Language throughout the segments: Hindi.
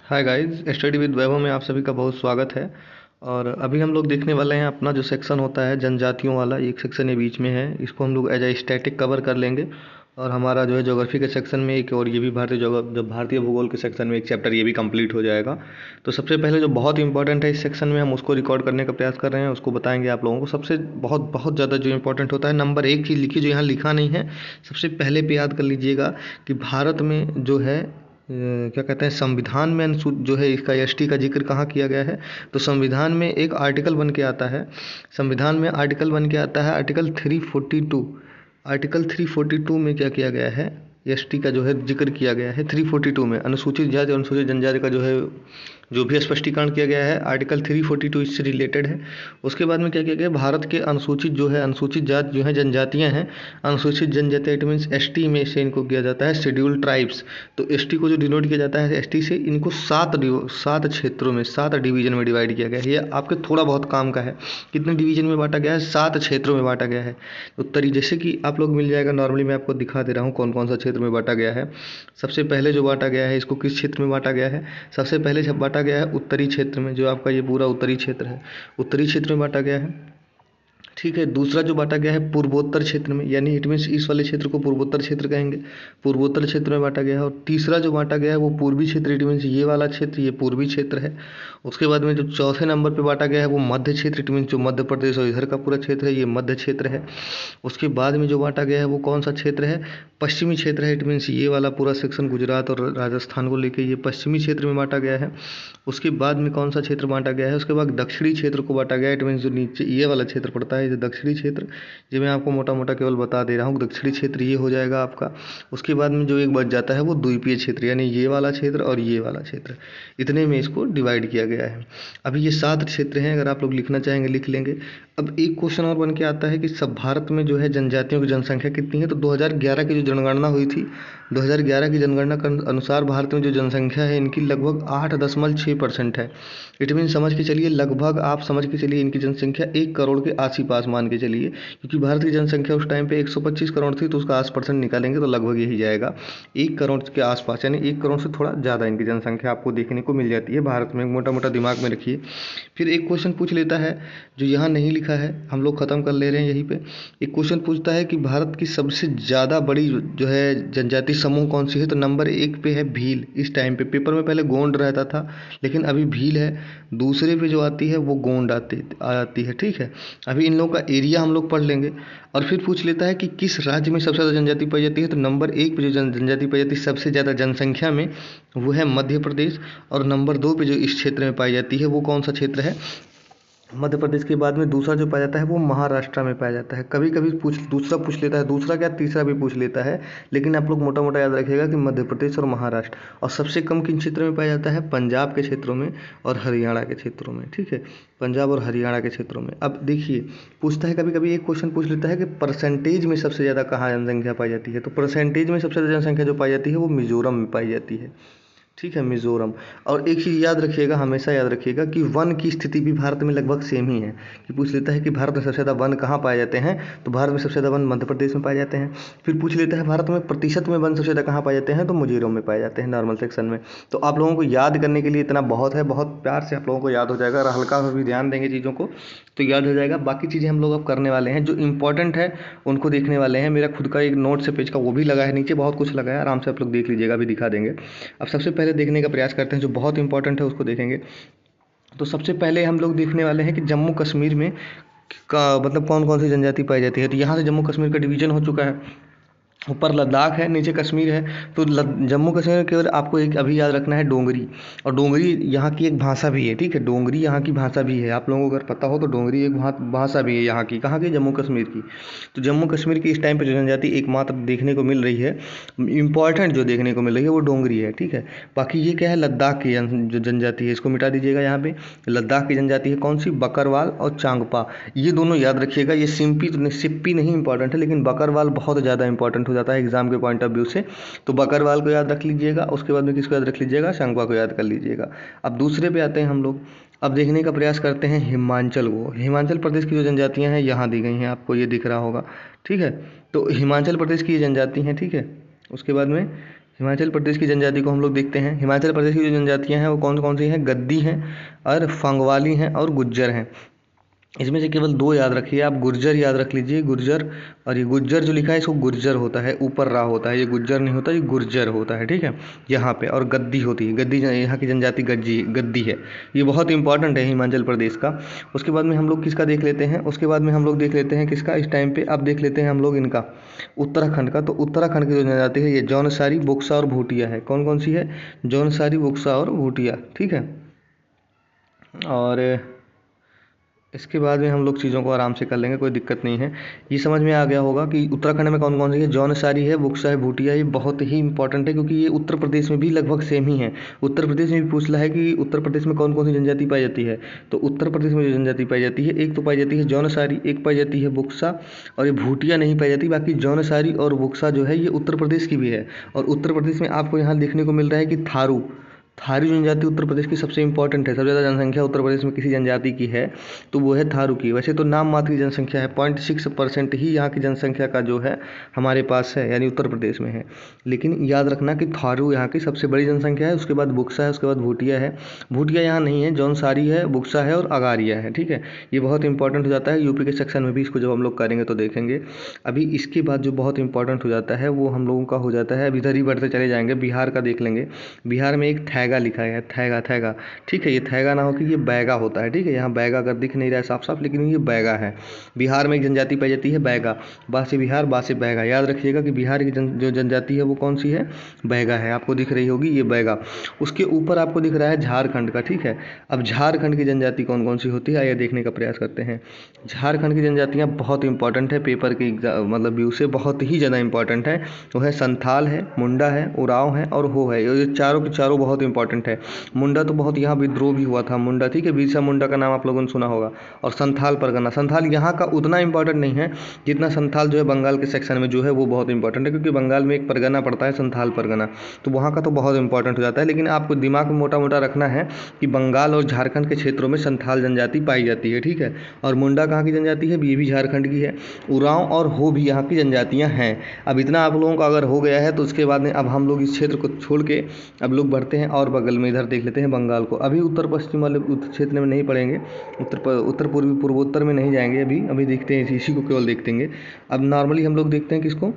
हाय गाइस, स्टडी विद वैभव में आप सभी का बहुत स्वागत है। और अभी हम लोग देखने वाले हैं अपना जो सेक्शन होता है जनजातियों वाला, एक सेक्शन ये बीच में है, इसको हम लोग एज ए स्टैटिक कवर कर लेंगे। और हमारा जो है ज्योग्राफी के सेक्शन में एक और ये भी भारतीय भूगोल के सेक्शन में एक चैप्टर ये भी कंप्लीट हो जाएगा। तो सबसे पहले जो बहुत इंपॉर्टेंट है इस सेक्शन में हम उसको रिकॉर्ड करने का प्रयास कर रहे हैं, उसको बताएंगे आप लोगों को। सबसे बहुत बहुत ज़्यादा जो इंपॉर्टेंट होता है, नंबर एक चीज़ लिखिए जो यहाँ लिखा नहीं है, सबसे पहले पे याद कर लीजिएगा कि भारत में जो है क्या कहते हैं, संविधान में जो है इसका एसटी का जिक्र कहाँ किया गया है। तो संविधान में एक आर्टिकल बन के आता है, संविधान में आर्टिकल बन के आता है आर्टिकल 342। आर्टिकल 342 में क्या किया गया है, एसटी का जो है जिक्र किया गया है। 342 में अनुसूचित जाति और अनुसूचित जनजाति का जो भी स्पष्टीकरण किया गया है, आर्टिकल 342 इससे रिलेटेड है। उसके बाद में क्या किया गया, भारत के अनुसूचित जो है, अनुसूचित जाति जो है जनजातियां हैं, अनुसूचित जनजाति इट मीन्स एसटी में से इनको किया जाता है शेड्यूल्ड ट्राइब्स। तो एसटी को जो डिनोट किया जाता है एसटी से, इनको सात क्षेत्रों में, 7 डिवीजन में डिवाइड किया गया है। ये आपके थोड़ा बहुत काम का है। कितने डिवीजन में बांटा गया है? 7 क्षेत्रों में बांटा गया है। उत्तरी, जैसे कि आप लोग मिल जाएगा, नॉर्मली मैं आपको दिखा दे रहा हूँ कौन कौन सा क्षेत्र में बांटा गया है। सबसे पहले जो बांटा गया है, इसको किस क्षेत्र में बांटा गया है? सबसे पहले जब बांटा गया है उत्तरी क्षेत्र में, जो आपका ये पूरा उत्तरी क्षेत्र है, उत्तरी क्षेत्र में बांटा गया है। ठीक है। दूसरा जो बांटा गया है पूर्वोत्तर क्षेत्र में, यानी इट मीन्स इस वाले क्षेत्र को पूर्वोत्तर क्षेत्र कहेंगे, पूर्वोत्तर क्षेत्र में बांटा गया है। और तीसरा जो बांटा गया है वो पूर्वी क्षेत्र, इट मीन्स ये वाला क्षेत्र, ये पूर्वी क्षेत्र है। उसके बाद में जो चौथे नंबर पे बांटा गया है वो मध्य क्षेत्र, इट मीन्स जो मध्य प्रदेश और इधर का पूरा क्षेत्र है, ये मध्य क्षेत्र है। उसके बाद में जो बांटा गया है वो कौन सा क्षेत्र है? पश्चिमी क्षेत्र है, इट मीन्स ये वाला पूरा सेक्शन गुजरात और राजस्थान को लेके ये पश्चिमी क्षेत्र में बांटा गया है। उसके बाद में कौन सा क्षेत्र बांटा गया है? उसके बाद दक्षिणी क्षेत्र को बांटा गया है, इट मीन्स जो नीचे ये वाला क्षेत्र पड़ता है, जो दक्षिणी क्षेत्र, ये मैं आपको मोटा मोटा केवल बता दे रहा हूँ। दक्षिणी क्षेत्र ये हो जाएगा आपका। उसके बाद में जो एक बच जाता है वो द्वीपीय क्षेत्र, यानी ये वाला क्षेत्र और ये वाला क्षेत्र, इतने में इसको डिवाइड किया गया है। अभी ये 7 क्षेत्र हैं, अगर आप लोग लिखना चाहेंगे लिख लेंगे। अब एक क्वेश्चन और बन के आता है कि सब भारत में जो है जनजातियों की जनसंख्या कितनी है? तो 2011 की जो जनगणना हुई थी, 2011 की जनगणना के अनुसार भारत में जो जनसंख्या है इनकी लगभग 8.6% है। इट मीन समझ के चलिए, लगभग आप समझ के चलिए इनकी जनसंख्या 1 करोड़ के आस ही पास मान के चलिए, क्योंकि भारत की जनसंख्या उस टाइम पे 125 करोड़ थी, तो उसका 8% निकालेंगे तो लगभग यही जाएगा 1 करोड़ के आसपास, यानी 1 करोड़ से थोड़ा ज़्यादा इनकी जनसंख्या आपको देखने को मिल जाती है भारत में। मोटा मोटा दिमाग में रखिए। फिर एक क्वेश्चन पूछ लेता है जो यहाँ नहीं लिखा है, हम लोग ख़त्म कर ले रहे हैं यहीं पे। एक क्वेश्चन पूछता है कि भारत की सबसे ज़्यादा बड़ी जो है जनजाति समूह कौन सी है? तो नंबर 1 पे है भील। इस टाइम पे पेपर में पहले गोंड रहता था, लेकिन अभी भील है। दूसरे पे जो आती है वो गोंड आती है। ठीक है। अभी इन लोगों का एरिया हम लोग पढ़ लेंगे। और फिर पूछ लेता है कि किस राज्य में सबसे ज़्यादा जनजाति पाई जाती है? तो नंबर 1 पे जो जनजाति पाई जाती है सबसे ज़्यादा जनसंख्या में, वो है मध्य प्रदेश। और नंबर 2 पे जो इस क्षेत्र में पाई जाती है वो कौन सा क्षेत्र है? मध्य प्रदेश के बाद में दूसरा जो पाया जाता है वो महाराष्ट्र में पाया जाता है। कभी कभी दूसरा पूछ लेता है, दूसरा क्या तीसरा भी पूछ लेता है, लेकिन आप लोग मोटा मोटा याद रखिएगा कि मध्य प्रदेश और महाराष्ट्र। और सबसे कम किन क्षेत्रों में पाया जाता है? पंजाब के क्षेत्रों में और हरियाणा के क्षेत्रों में। ठीक है, पंजाब और हरियाणा के क्षेत्रों में। अब देखिए, पूछता है कभी कभी एक क्वेश्चन पूछ लेता है कि परसेंटेज में सबसे ज़्यादा कहाँ जनसंख्या पाई जाती है? तो परसेंटेज में सबसे ज़्यादा जनसंख्या जो पाई जाती है वो मिजोरम में पाई जाती है। ठीक है, मिज़ोरम। और एक चीज़ याद रखिएगा, हमेशा याद रखिएगा कि वन की स्थिति भी भारत में लगभग सेम ही है। कि पूछ लेता है कि भारत में सबसे ज़्यादा वन कहाँ पाए जाते हैं? तो भारत में सबसे ज़्यादा वन मध्य प्रदेश में पाए जाते हैं। फिर पूछ लेता है भारत में प्रतिशत में वन सबसे ज़्यादा कहाँ पाए जाते हैं? तो मिज़ोरम में पाए जाते हैं, नॉर्मल सेक्शन में। तो आप लोगों को याद करने के लिए इतना बहुत है, बहुत प्यार से आप लोगों को याद हो जाएगा। और हल्का सा भी ध्यान देंगे चीज़ों को तो याद हो जाएगा। बाकी चीज़ें हम लोग अब करने वाले हैं, जो इंपॉर्टेंट है उनको देखने वाले हैं। मेरा खुद का एक नोट से पेज का वो भी लगा है, नीचे बहुत कुछ लगा है, आराम से आप लोग देख लीजिएगा, अभी दिखा देंगे। अब सबसे पहले देखने का प्रयास करते हैं, जो बहुत इंपॉर्टेंट है उसको देखेंगे। तो सबसे पहले हम लोग देखने वाले हैं कि जम्मू कश्मीर में का मतलब कौन कौन सी जनजाति पाई जाती है। तो यहाँ से जम्मू कश्मीर का डिवीजन हो चुका है। ऊपर लद्दाख है, नीचे कश्मीर है। तो जम्मू कश्मीर में केवल आपको एक अभी याद रखना है डोगरी। और डोगरी यहाँ की एक भाषा भी है। ठीक है, डोगरी यहाँ की भाषा भी है। आप लोगों को अगर पता हो तो डोगरी एक भाषा भी है यहाँ की। कहाँ की? जम्मू कश्मीर की। तो जम्मू कश्मीर की इस टाइम पे जो जनजाति एकमात्र देखने को मिल रही है, इंपॉर्टेंट जो देखने को मिल रही है वो डोगरी है। ठीक है। बाकी ये क्या है? लद्दाख की जो जनजाति है, इसको मिटा दीजिएगा यहाँ पे। लद्दाख की जनजाति है कौन सी? बकरवाल और चांगपा। ये दोनों याद रखिएगा। ये सिप्पी नहीं इंपॉर्टेंट है, लेकिन बकरवाल बहुत ज़्यादा इंपॉर्टेंट हो जाता है एग्जाम के पॉइंट ऑफ व्यू से। तो बकरवाल को याद रख लीजिएगा। उसके बाद में किसको याद रख लीजिएगा? चांगपा को याद कर लीजिएगा। अब दूसरे पे आते हैं हम लोग। अब देखने का प्रयास करते हैं हिमाचल को। हिमाचल प्रदेश की जो जनजातियां हैं यहाँ दी गई हैं, आपको ये दिख रहा होगा। ठीक है, तो हिमाचल प्रदेश की ये जनजाति हैं। ठीक है। उसके बाद में हिमाचल प्रदेश की जनजाति को हम लोग देखते हैं। हिमाचल प्रदेश की जो जनजातियाँ हैं वो कौन कौन सी हैं? गद्दी हैं और फंगवाली हैं और गुज्जर हैं। इसमें से केवल दो याद रखिए आप, गुर्जर याद रख लीजिए, गुर्जर। और ये गुज्जर जो लिखा है इसको गुर्जर होता है, ऊपर रा होता है, ये गुज्जर नहीं होता, ये गुर्जर होता है, ठीक है यहाँ पे। और गद्दी होती है, गद्दी यहाँ की जनजाति गद्दी है। ये बहुत इंपॉर्टेंट है हिमाचल प्रदेश का। उसके बाद में हम लोग किसका देख लेते हैं? उसके बाद में हम लोग देख लेते हैं किसका इस टाइम पे? अब देख लेते हैं हम लोग इनका उत्तराखंड का। तो उत्तराखंड की जो जनजाति है ये जौनसारी, बुक्सा और भूटिया है। कौन कौन सी है? जौनसारी, बुक्सा और भूटिया, ठीक है। और इसके बाद में हम लोग चीज़ों को आराम से कर लेंगे, कोई दिक्कत नहीं है। ये समझ में आ गया होगा कि उत्तराखंड में कौन कौन सी है। जौनसारी है, बुक्सा है, भूटिया। ये बहुत ही इंपॉर्टेंट है क्योंकि ये उत्तर प्रदेश में भी लगभग सेम ही है। उत्तर प्रदेश में भी पूछ रहा है कि उत्तर प्रदेश में कौन कौन सी जनजाति पाई जाती है। तो उत्तर प्रदेश में जो जनजाति पाई जाती है, एक तो पाई जाती है जौनसारी, एक पाई जाती है बुक्सा, और ये भूटिया नहीं पाई जाती। बाकी जौनसारी और बुक्सा जो है ये उत्तर प्रदेश की भी है। और उत्तर प्रदेश में आपको यहाँ देखने को मिल रहा है कि थारू जनजाति उत्तर प्रदेश की सबसे इंपॉर्टेंट है। सबसे ज़्यादा जनसंख्या उत्तर प्रदेश में किसी जनजाति की है तो वो है थारू की। वैसे तो नाम मात्र की जनसंख्या है, 0.6% ही यहाँ की जनसंख्या का जो है हमारे पास है, यानी उत्तर प्रदेश में है। लेकिन याद रखना कि थारू यहाँ की सबसे बड़ी जनसंख्या है, उसके बाद बुक्सा है, उसके बाद भूटिया है। भूटिया यहाँ नहीं है, जौनसारी है, बुक्सा है और अगारिया है, ठीक है। ये बहुत इंपॉर्टेंट हो जाता है, यूपी के सेक्शन में भी इसको जब हम लोग करेंगे तो देखेंगे। अभी इसके बाद जो बहुत इंपॉर्टेंट हो जाता है वो हम लोगों का हो जाता है, अभी इधर ही बढ़ते चले जाएंगे, बिहार का देख लेंगे। बिहार में एक थैगा लिखा है, थैगा, ठीक है। ये थैगा ना हो कि ये बैगा होता है, ठीक है। यहाँ बैगा अगर दिख नहीं रहा है साफ साफ, लेकिन ये बैगा है। बिहार में एक जनजाति पाई जाती है बैगा, बा से बिहार, बा से बैगा। याद रखिएगा कि बिहार की जो जनजाति है वो कौन सी है? बैगा है। आपको दिख रही होगी ये बैगा। उसके ऊपर आपको दिख रहा है झारखंड का, ठीक है। अब झारखंड की जनजाति कौन कौन सी होती है आइए देखने का प्रयास करते हैं। झारखंड की जनजातियाँ बहुत इंपॉर्टेंट है, पेपर के मतलब व्यू से बहुत ही ज़्यादा इंपॉर्टेंट है। वो है संथाल है, मुंडा है, उरांव है और हो है। ये चारों के चारों बहुत इंपॉर्टेंट है। मुंडा तो बहुत यहाँ विद्रोह भी हुआ था, मुंडा, ठीक है। बिरसा मुंडा का नाम आप लोगों ने सुना होगा। और संथाल परगना, संथाल यहाँ का उतना इंपॉर्टेंट नहीं है जितना संथाल जो है बंगाल के सेक्शन में जो है वो बहुत इंपॉर्टेंट है, क्योंकि बंगाल में एक परगना पड़ता है संथाल परगना, तो वहाँ का तो बहुत इंपॉर्टेंट हो जाता है। लेकिन आपको दिमाग में मोटा मोटा रखना है कि बंगाल और झारखंड के क्षेत्रों में संथाल जनजाति पाई जाती है, ठीक है। और मुंडा कहाँ की जनजाति है? ये भी झारखंड की है। उरांव और हो भी यहाँ की जनजातियाँ हैं। अब इतना आप लोगों का अगर हो गया है तो उसके बाद में अब हम लोग इस क्षेत्र को छोड़ के अब लोग बढ़ते हैं और बगल में इधर देख लेते हैं बंगाल को। अभी उत्तर पश्चिम वाले क्षेत्र में नहीं पढ़ेंगे, उत्तर पूर्वी पूर्वोत्तर में नहीं जाएंगे। अभी देखते हैं, इसी को केवल देखेंगे। अब नॉर्मली हम लोग देखते हैं किसको?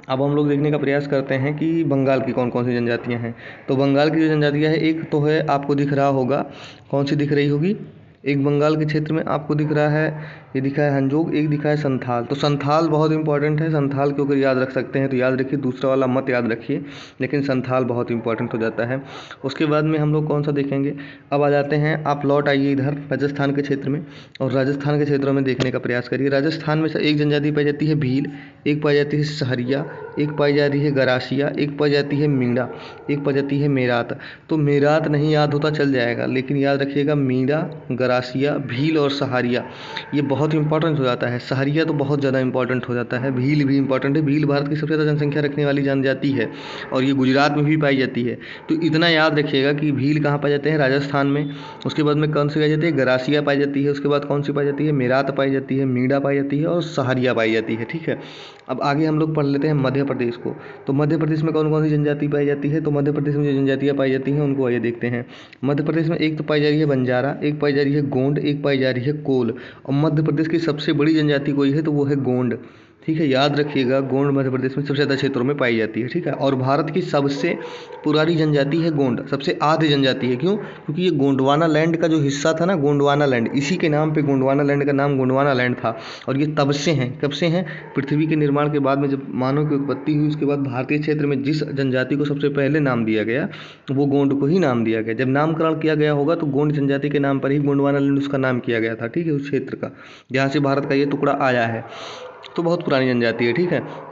अब हम लोग देखने का प्रयास करते हैं कि बंगाल की कौन कौन सी जनजातियाँ हैं। तो बंगाल की जो जनजातियाँ हैं, एक तो है आपको दिख रहा होगा, कौन सी दिख रही होगी? एक बंगाल के क्षेत्र में आपको दिख रहा है, ये दिखा है हंजोग, एक दिखा है संथाल। तो संथाल बहुत इंपॉर्टेंट है, संथाल को अगर याद रख सकते हैं तो याद रखिए, दूसरा वाला मत याद रखिए, लेकिन संथाल बहुत इंपॉर्टेंट हो जाता है। उसके बाद में हम लोग कौन सा देखेंगे? अब आ जाते हैं, आप लौट आइए इधर राजस्थान के क्षेत्र में, और राजस्थान के क्षेत्रों में देखने का प्रयास करिए। राजस्थान में से एक जनजाति पाई जाती है भील, एक पाई जाती है सहरिया, एक पाई जाती है गरासिया, एक पाई जाती है मीणा, एक पाई जाती है मेरात। तो मेरात नहीं याद होता चल जाएगा, लेकिन याद रखिएगा मीणा, गरासिया, भील और सहारिया ये बहुत इंपॉर्टेंट हो जाता है। सहारिया तो बहुत ज़्यादा इंपॉर्टेंट हो जाता है, भील भी इंपॉर्टेंट है। भील भारत की सबसे ज़्यादा जनसंख्या रखने वाली जनजाति है और ये गुजरात में भी पाई जाती है। तो इतना याद रखिएगा कि भील कहाँ पाए जाते हैं? राजस्थान में। उसके बाद में कौन सी पाई जाती है? गरासिया पाई जाती है। उसके बाद कौन सी पाई जाती है? मेरात पाई जाती है, मीणा पाई जाती है और सहारिया पाई जाती है, ठीक है। अब आगे हम लोग पढ़ लेते हैं मध्य प्रदेश को। तो मध्य प्रदेश में कौन कौन सी जनजाति पाई जाती है? तो मध्य प्रदेश में जो जनजातियाँ पाई जाती हैं उनको आइए देखते हैं। मध्य प्रदेश में एक तो पाई जा रही है बंजारा, एक पाई जा रही है गोंड, एक पाई जा रही है कोल। और मध्य प्रदेश की सबसे बड़ी जनजाति कोई है तो वो है गोंड, ठीक है। याद रखिएगा, गोंड मध्य प्रदेश में सबसे ज़्यादा क्षेत्रों में पाई जाती है, ठीक है। और भारत की सबसे पुरानी जनजाति है गोंड, सबसे आधी जनजाति है। क्यों? क्योंकि ये गोंडवाना लैंड का जो हिस्सा था ना, गोंडवाना लैंड, इसी के नाम पे गोंडवाना लैंड का नाम गोंडवाना लैंड था। और ये तब से हैं, कब से हैं? पृथ्वी के निर्माण के बाद में, जब मानव की उत्पत्ति हुई उसके बाद भारतीय क्षेत्र में जिस जनजाति को सबसे पहले नाम दिया गया वो गोंड को ही नाम दिया गया। जब नामकरण किया गया होगा तो गोंड जनजाति के नाम पर ही गोंडवाना लैंड उसका नाम किया गया था, ठीक है, उस क्षेत्र का जहाँ से भारत का ये टुकड़ा आया है। तो बहुत पुरानी जनजाति है, ठीक है।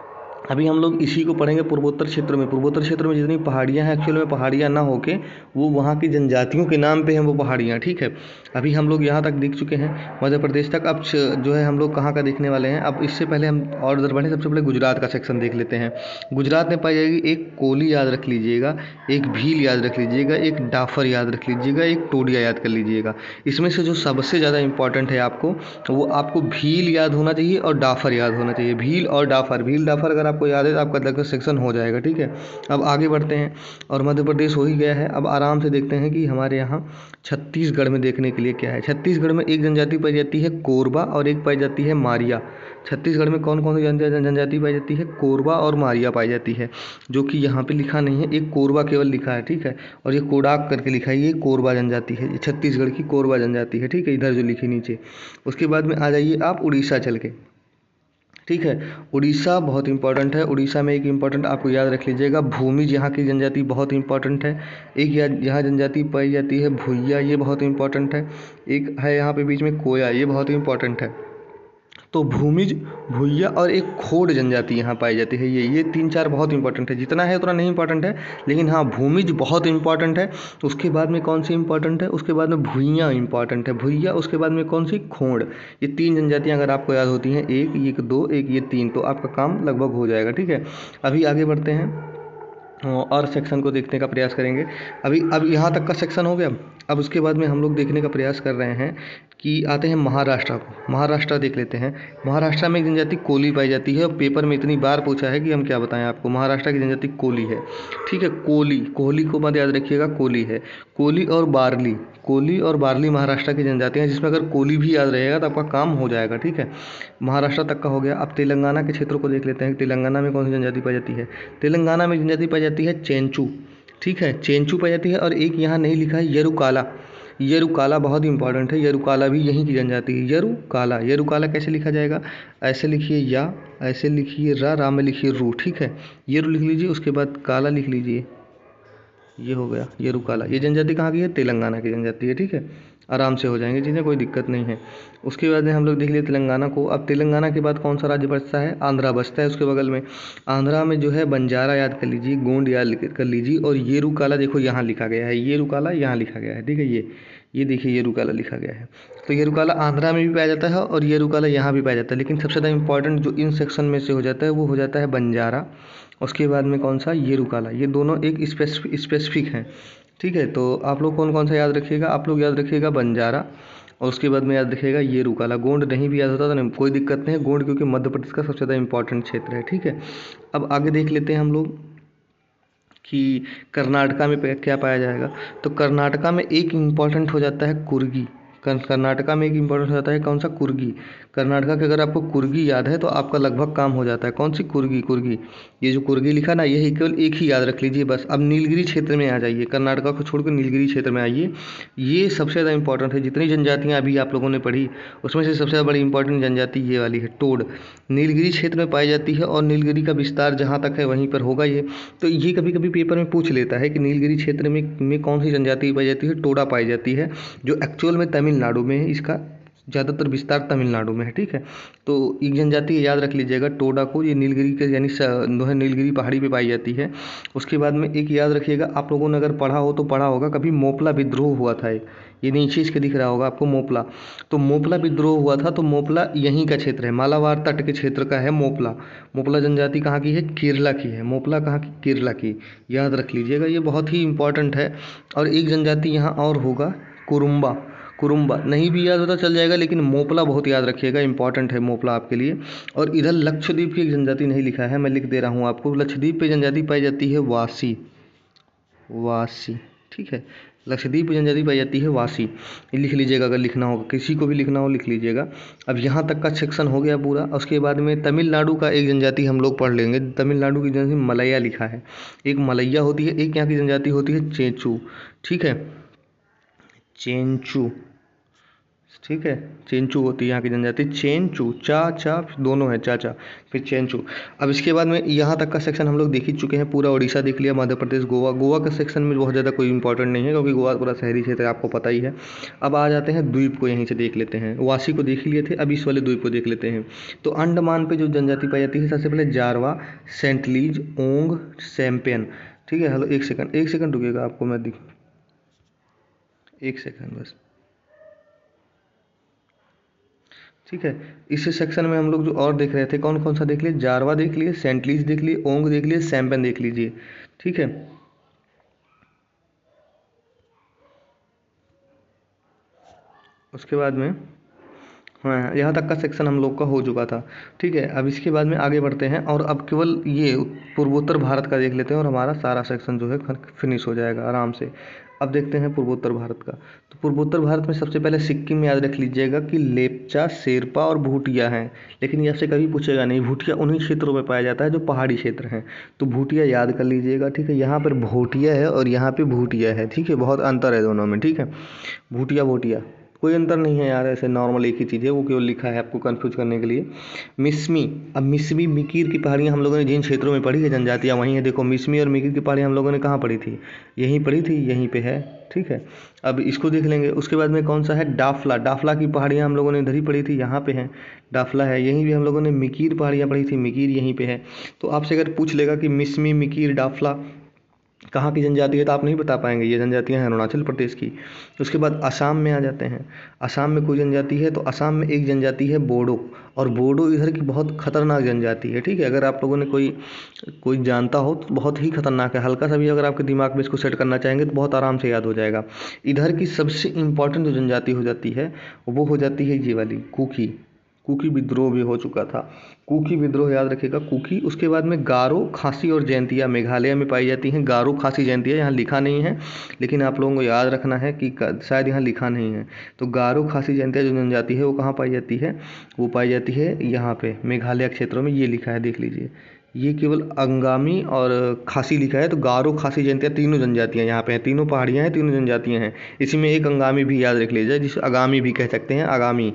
अभी हम लोग इसी को पढ़ेंगे पूर्वोत्तर क्षेत्र में। पूर्वोत्तर क्षेत्र में जितनी पहाड़ियाँ हैं, एक्चुअल में पहाड़ियाँ ना होके वो वहाँ की जनजातियों के नाम पे हैं वो पहाड़ियाँ, ठीक है। अभी हम लोग यहाँ तक देख चुके हैं, मध्य प्रदेश तक। अब जो है हम लोग कहाँ का देखने वाले हैं? अब इससे पहले हम और उधर बढ़ें, सबसे पहले गुजरात का सेक्शन देख लेते हैं। गुजरात में पाई जाएगी एक कोली, याद रख लीजिएगा, एक भील याद रख लीजिएगा, एक डाफर याद रख लीजिएगा, एक टोडिया याद कर लीजिएगा। इसमें से जो सबसे ज़्यादा इंपॉर्टेंट है आपको, वो आपको भील याद होना चाहिए और डाफर याद होना चाहिए। भील और डाफर, भील डाफर अगर आपको आपको याद है तो आपका लगभग सेक्शन हो जाएगा। ठीक है, अब आगे बढ़ते हैं और मध्य प्रदेश हो ही गया है। अब आराम से देखते हैं कि हमारे यहाँ छत्तीसगढ़ में देखने के लिए क्या है। छत्तीसगढ़ में एक जनजाति पाई जाती है कोरबा और एक पाई जाती है मारिया। छत्तीसगढ़ में कौन कौन सी जनजाति पाई जाती है? कोरबा और मारिया पाई जाती है, जो कि यहाँ पे लिखा नहीं है, एक कोरबा केवल लिखा है। ठीक है, और ये कोडाक करके लिखा है, ये कोरबा जनजाति है, ये छत्तीसगढ़ की कोरबा जनजाति है। ठीक है, इधर जो लिखी नीचे। उसके बाद में आ जाइए आप उड़ीसा चल के। ठीक है, उड़ीसा बहुत इंपॉर्टेंट है। उड़ीसा में एक इंपॉर्टेंट आपको याद रख लीजिएगा, भूमिज यहाँ की जनजाति बहुत इंपॉर्टेंट है। एक यहाँ जनजाति पाई जाती है भूइया, ये बहुत इंपॉर्टेंट है। एक है यहाँ पे बीच में कोया, ये बहुत इंपॉर्टेंट है। तो भूमिज, भूइया और एक खोड़ जनजाति यहाँ पाई जाती है। ये तीन चार बहुत इंपॉर्टेंट है, जितना है उतना नहीं इंपॉर्टेंट है, लेकिन हाँ भूमिज बहुत इंपॉर्टेंट है। उसके बाद में कौन सी इंपॉर्टेंट है? उसके बाद में भूइया इंपॉर्टेंट है, भूइया। उसके बाद में कौन सी? खोड़। ये तीन जनजातियाँ अगर आपको याद होती हैं, एक ये दो, एक ये तीन, तो आपका काम लगभग हो जाएगा। ठीक है, अभी आगे बढ़ते हैं और सेक्शन को देखने का प्रयास करेंगे। अब यहाँ तक का सेक्शन हो गया। अब उसके बाद में हम लोग देखने का प्रयास कर रहे हैं कि आते हैं महाराष्ट्र को। महाराष्ट्र देख लेते हैं। महाराष्ट्र में एक जनजाति कोली पाई जाती है और पेपर में इतनी बार पूछा है कि हम क्या बताएं आपको। महाराष्ट्र की जनजाति कोली है। ठीक है, कोली, कोहली को मत याद रखिएगा, कोली है। कोली और बार्ली, कोली और बार्ली महाराष्ट्र की जनजातियाँ हैं, जिसमें अगर कोली भी याद रहेगा तो आपका काम हो जाएगा। ठीक है, महाराष्ट्र तक का हो गया। अब तेलंगाना के क्षेत्र को देख लेते हैं। तेलंगाना में कौन सी जनजाति पाई जाती है? तेलंगाना में जनजाति पाई जाती है चेंचू। ठीक है, चेंचू पाई जाती है। और एक यहाँ नहीं लिखा है, यरुकाला। यरुकाला बहुत इंपॉर्टेंट है, यरुकाला भी यहीं की जनजाति है। यरुकाला, यरुकाला कैसे लिखा जाएगा? ऐसे लिखिए या, ऐसे लिखिए रा में लिखिए रू। ठीक है, यरु लिख लीजिए, उसके बाद काला लिख लीजिए, ये हो गया यरुकाला। ये जनजाति कहाँ की है? तेलंगाना की जनजाति है। ठीक है, आराम से हो जाएंगे चीज़ें, कोई दिक्कत नहीं है। उसके बाद में हम लोग देख लिए तेलंगाना को। अब तेलंगाना के बाद कौन सा राज्य बचता है? आंध्रा बचता है उसके बगल में। आंध्रा में जो है बंजारा याद कर लीजिए, गोंड याद कर लीजिए, और येरुकाला देखो यहाँ लिखा गया है, येरुकाला यहाँ लिखा गया है। ठीक है, ये देखिए येरुकाला लिखा गया है। तो येरुकाला आंध्रा में भी पाया जाता है और येरुकाला यहाँ भी पाया जाता है, लेकिन सबसे ज़्यादा इंपॉर्टेंट जो इन सेक्शन में से हो जाता है वो हो जाता है बंजारा। उसके बाद में कौन सा? येरुकाला। ये दोनों एक स्पेसिफिक हैं। ठीक है, तो आप लोग कौन कौन सा याद रखिएगा? आप लोग याद रखिएगा बंजारा, और उसके बाद में याद रखिएगा येरुकाला। गोंड नहीं भी याद होता तो नहीं, कोई दिक्कत नहीं है। गोंड क्योंकि मध्य प्रदेश का सबसे ज़्यादा इंपॉर्टेंट क्षेत्र है। ठीक है, अब आगे देख लेते हैं हम लोग कि कर्नाटका में क्या पाया जाएगा। तो कर्नाटका में एक इम्पॉर्टेंट हो जाता है कुर्गी। कर्नाटका में एक इम्पॉर्टेंट हो जाता है कौन सा? कुर्गी। कर्नाटका के अगर आपको कुर्गी याद है तो आपका लगभग काम हो जाता है। कौन सी? कुर्गी, कुर्गी। ये जो कुर्गी लिखा ना, यही केवल एक ही याद रख लीजिए बस। अब नीलगिरी क्षेत्र में आ जाइए, कर्नाटका को छोड़कर नीलगिरी क्षेत्र में आइए। ये सबसे ज़्यादा इंपॉर्टेंट है। जितनी जनजातियाँ अभी आप लोगों ने पढ़ी उसमें से सबसे बड़ी इंपॉर्टेंट जनजाति ये वाली है, टोड। नीलगिरी क्षेत्र में पाई जाती है और नीलगिरी का विस्तार जहाँ तक है वहीं पर होगा ये। तो ये कभी कभी पेपर में पूछ लेता है कि नीलगिरी क्षेत्र में कौन सी जनजाति पाई जाती है? टोडा पाई जाती है, जो एक्चुअल में तमिलनाडु में है। इसका ज़्यादातर विस्तार तमिलनाडु में है। ठीक है, तो एक जनजाति याद रख लीजिएगा टोडा को, ये नीलगिरी के यानी जो है नीलगिरी पहाड़ी पे पाई जाती है। उसके बाद में एक याद रखिएगा, आप लोगों ने अगर पढ़ा हो तो पढ़ा होगा, कभी मोपला विद्रोह हुआ था। ये नीचे इसके दिख रहा होगा आपको मोपला। तो मोपला विद्रोह हुआ था, तो मोपला यहीं का क्षेत्र है, मालाबार तट के क्षेत्र का है मोपला। मोपला जनजाति कहाँ की है? केरला की है। मोपला कहाँ की? केरला की। याद रख लीजिएगा, ये बहुत ही इंपॉर्टेंट है। और एक जनजाति यहाँ और होगा, कुरुम्बा। कुरुम्बा नहीं भी याद होता चल जाएगा, लेकिन मोपला बहुत याद रखिएगा, इंपॉर्टेंट है मोपला आपके लिए। और इधर लक्षद्वीप की एक जनजाति नहीं लिखा है, मैं लिख दे रहा हूँ आपको। लक्षद्वीप पे जनजाति पाई जाती है वासी, वासी। ठीक है, लक्षद्वीप पे जनजाति पाई जाती है वासी। ये लिख लीजिएगा, अगर लिखना होगा, किसी को भी लिखना हो लिख लीजिएगा। अब यहाँ तक का सेक्शन हो गया पूरा। उसके बाद में तमिलनाडु का एक जनजाति हम लोग पढ़ लेंगे। तमिलनाडु की जनजाति मलैया लिखा है, एक मलैया होती है, एक यहाँ की जनजाति होती है चेंचू। ठीक है, चेंचू। ठीक है, चेंचू होती है यहाँ की जनजाति, चेंचू। चा दोनों है, चाचा, फिर चेंचू। अब इसके बाद में यहाँ तक का सेक्शन हम लोग देख ही चुके हैं। पूरा उड़ीसा देख लिया, मध्य प्रदेश, गोवा। गोवा का सेक्शन में बहुत ज़्यादा कोई इंपॉर्टेंट नहीं है, क्योंकि गोवा पूरा शहरी क्षेत्र है, आपको पता ही है। अब आ जाते हैं द्वीप को, यहीं से देख लेते हैं। वासी को देख लिए थे, अब इस वाले द्वीप को देख लेते हैं। तो अंडमान पे जो जनजाति पाई जाती है, सबसे पहले जारवा, सेंटलीज, ओंग, सैम्पियन। ठीक है, हेलो एक सेकंड रुकिएगा, आपको मैं एक सेकंड बस। ठीक है, इस सेक्शन में हम लोग जो और देख रहे थे, कौन कौन सा देख लिए? जारवा देख लिए, सेंटलीज देख लिए, ओंग देख लिए, सैम्पन देख लीजिए। ठीक है, उसके बाद में हाँ, यहाँ तक का सेक्शन हम लोग का हो चुका था। ठीक है, अब इसके बाद में आगे बढ़ते हैं और अब केवल ये पूर्वोत्तर भारत का देख लेते हैं और हमारा सारा सेक्शन जो है फिनिश हो जाएगा आराम से। अब देखते हैं पूर्वोत्तर भारत का। तो पूर्वोत्तर भारत में सबसे पहले सिक्किम याद रख लीजिएगा कि लेप्चा, शेरपा और भूटिया हैं। लेकिन ये आपसे कभी पूछेगा नहीं, भूटिया उन्हीं क्षेत्रों में पाया जाता है जो पहाड़ी क्षेत्र हैं। तो भूटिया याद कर लीजिएगा। ठीक है, यहाँ पर भोटिया है और यहाँ पे भूटिया है। ठीक है, बहुत अंतर है दोनों में। ठीक है, भूटिया भोटिया कोई अंतर नहीं है यार, ऐसे नॉर्मल एक ही चीज़ है, वो केवल लिखा है आपको कंफ्यूज करने के लिए। मिसमी, अब मिसमी मिकीर की पहाड़ियाँ हम लोगों ने जिन क्षेत्रों में पढ़ी है जनजातियाँ वहीं है। देखो मिसमी और मिकीर की पहाड़ियाँ हम लोगों ने कहाँ पढ़ी थी, यहीं पढ़ी थी, यहीं पे है। ठीक है, अब इसको देख लेंगे। उसके बाद में कौन सा है, डाफला। डाफला की पहाड़ियाँ हम लोगों ने इधर ही पढ़ी थी, यहाँ पे है डाफला है। यहीं भी हम लोगों ने मिकीर पहाड़ियाँ पढ़ी थी, मिकीर यहीं पे है। तो आपसे अगर पूछ लेगा कि मिसमी, मिकीर, डाफला कहाँ की जनजाति है तो आप नहीं बता पाएंगे, ये जनजातियाँ हैं अरुणाचल प्रदेश की। उसके बाद असम में आ जाते हैं। असम में कोई जनजाति है तो असम में एक जनजाति है बोडो, और बोडो इधर की बहुत खतरनाक जनजाति है। ठीक है, अगर आप लोगों ने कोई कोई जानता हो तो बहुत ही खतरनाक है। हल्का सा भी अगर आपके दिमाग में इसको सेट करना चाहेंगे तो बहुत आराम से याद हो जाएगा। इधर की सबसे इम्पॉर्टेंट जो जनजाति हो जाती है वो हो जाती है ये वाली कुकी। कुकी विद्रोह भी हो चुका था, कुकी विद्रोह याद रखिएगा, कुकी। उसके बाद में गारो, खासी और जयंतिया मेघालय में पाई जाती हैं। गारो, खासी, जयंतिया यहाँ लिखा नहीं है, लेकिन आप लोगों को याद रखना है कि शायद यहाँ लिखा नहीं है। तो गारो, खासी, जयंतिया जो जनजाति है वो कहाँ पाई जाती है, वो पाई जाती है यहाँ पे मेघालय क्षेत्रों में। ये लिखा है, देख लीजिए, ये केवल अंगामी और खासी लिखा है। तो गारो, खासी, जयंतिया तीनों जनजातियाँ यहाँ पे हैं, तीनों पहाड़ियाँ हैं, तीनों जनजातियाँ हैं। इसी में एक अंगामी भी याद रख लीजिए, जिसे आगामी भी कह सकते हैं। आगामी,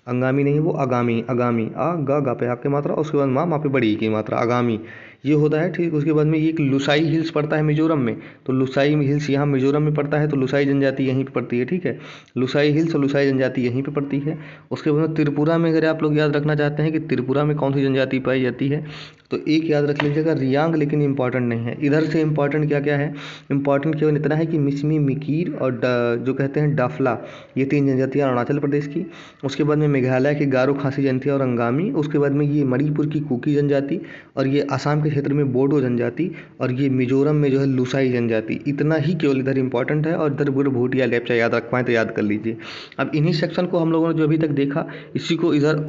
अंगामी नहीं, वो आगामी। आगामी आ गा पे आपकी मात्रा, उसके बाद माँ पे बड़ी की मात्रा, आगामी ये होता है। ठीक, उसके बाद में ये एक लुसाई हिल्स पड़ता है मिजोरम में। तो लुसाई हिल्स यहाँ मिजोरम में पड़ता है, तो लुसाई जनजाति यहीं पे पड़ती है। ठीक है, लुसाई हिल्स और लुसाई जनजाति यहीं पे पड़ती है। उसके बाद में त्रिपुरा में अगर आप लोग याद रखना चाहते हैं कि त्रिपुरा में कौन सी जनजाति पाई जाती है, तो एक याद रख लीजिएगा रियांग, लेकिन इंपॉर्टेंट नहीं है। इधर से इंपॉर्टेंट क्या क्या है, इंपॉर्टेंट केवल इतना है कि मिसमी, मिकीर और जो कहते हैं डाफला, ये तीन जनजातियाँ अरुणाचल प्रदेश की। उसके बाद में मेघालय की गारो, खासी, जयंतिया और अंगामी। उसके बाद में ये मणिपुर की कुकी जनजाति, और ये आसाम के क्षेत्र में बोडो जनजाति, और ये मिजोरम में जो है लुसाई जनजाति। इतना ही केवल इधर इंपॉर्टेंट है, और इधर भूटिया लेप्चा याद रख पाएँ तो याद कर लीजिए। अब इन्हीं सेक्शन को हम लोगों ने जो अभी तक देखा, इसी को इधर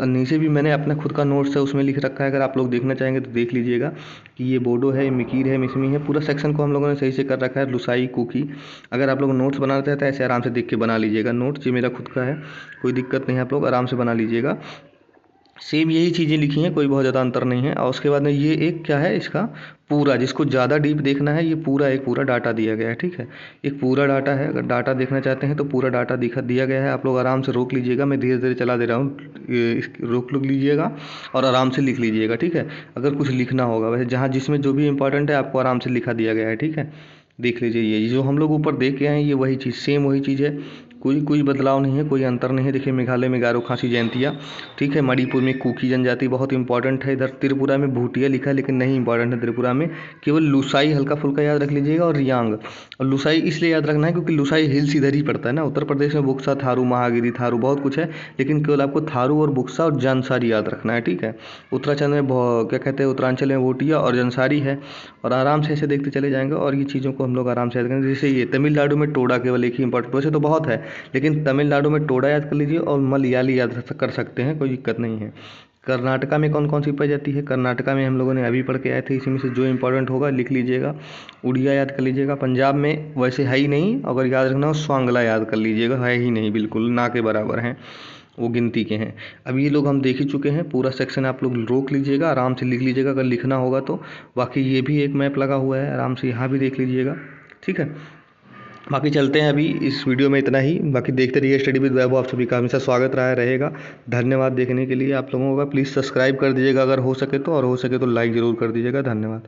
नीचे भी मैंने अपना खुद का नोट्स है उसमें लिख रखा है, अगर आप लोग देखना चाहेंगे तो देख लीजिएगा कि ये बोडो है, मिकीर है, मिसमी है। पूरा सेक्शन को हम लोगों ने सही से कर रखा है, लुसाई, कुकी। अगर आप लोग नोट्स बनाना चाहते हैं ऐसे आराम से देख के बना लीजिएगा नोट्स, ये मेरा खुद का है, कोई दिक्कत नहीं है, आप लोग आराम से बना लीजिएगा। सेम यही चीज़ें लिखी हैं, कोई बहुत ज़्यादा अंतर नहीं है। और उसके बाद में ये एक क्या है, इसका पूरा, जिसको ज़्यादा डीप देखना है, ये पूरा एक पूरा डाटा दिया गया है। ठीक है, एक पूरा डाटा है, अगर डाटा देखना चाहते हैं तो पूरा डाटा दिया गया है। आप लोग आराम से रोक लीजिएगा, मैं धीरे धीरे चला दे रहा हूँ, रोक लीजिएगा और आराम से लिख लीजिएगा। ठीक है, अगर कुछ लिखना होगा, वैसे जहाँ जिसमें जो भी इंपॉर्टेंट है आपको आराम से लिखा दिया गया है। ठीक है, देख लीजिए, ये जो हम लोग ऊपर देख के आए हैं ये वही चीज़, सेम वही चीज़ है, कोई बदलाव नहीं है, कोई अंतर नहीं है। देखिए मेघालय में गारो, खासी, जयंतिया। ठीक है, मणिपुर में कुकी जनजाति बहुत इंपॉर्टेंट है। इधर त्रिपुरा में भूटिया लिखा है, लेकिन नहीं इंपॉर्टेंट है त्रिपुरा में, केवल लुसाई हल्का फुल्का याद रख लीजिएगा, और रियांग। और लुसाई इसलिए याद रखना है क्योंकि लुसाई हिल्स इधर ही पड़ता है ना, उत्तर प्रदेश में बुक्सा, थारू, महागिरी, थारू बहुत कुछ है, लेकिन केवल आपको थारू और बुक्सा और जंसारी याद रखना है। ठीक है, उत्तराखंड में क्या कहते हैं, उत्तरांचल में भूटिया और जंसारी है, और आराम से ऐसे देखते चले जाएंगे, और ये चीज़ों को हम लोग आराम से याद करेंगे। जैसे ये तमिलनाडु में टोडा केवल एक ही इंपॉर्टेंट, वैसे तो बहुत है, लेकिन तमिलनाडु में टोडा याद कर लीजिए, और मलयाली याद कर सकते हैं, कोई दिक्कत नहीं है। कर्नाटका में कौन कौन सी पाई जाती है, कर्नाटका में हम लोगों ने अभी पढ़ के आए थे, इसी में से जो इंपॉर्टेंट होगा लिख लीजिएगा। उड़िया याद कर लीजिएगा। पंजाब में वैसे है ही नहीं, अगर याद रखना हो स्वांगला याद कर लीजिएगा, है ही नहीं, बिल्कुल ना के बराबर हैं, वो गिनती के हैं। अब ये लोग हम देख ही चुके हैं, पूरा सेक्शन आप लोग रोक लीजिएगा, आराम से लिख लीजिएगा अगर लिखना होगा तो। बाकी ये भी एक मैप लगा हुआ है, आराम से यहाँ भी देख लीजिएगा। ठीक है, बाकी चलते हैं, अभी इस वीडियो में इतना ही। बाकी देखते रहिए स्टडी विद वैभव, आप सभी का हमेशा स्वागत रहेगा। धन्यवाद देखने के लिए आप लोगों का। प्लीज़ सब्सक्राइब कर दीजिएगा अगर हो सके तो, और हो सके तो लाइक ज़रूर कर दीजिएगा। धन्यवाद।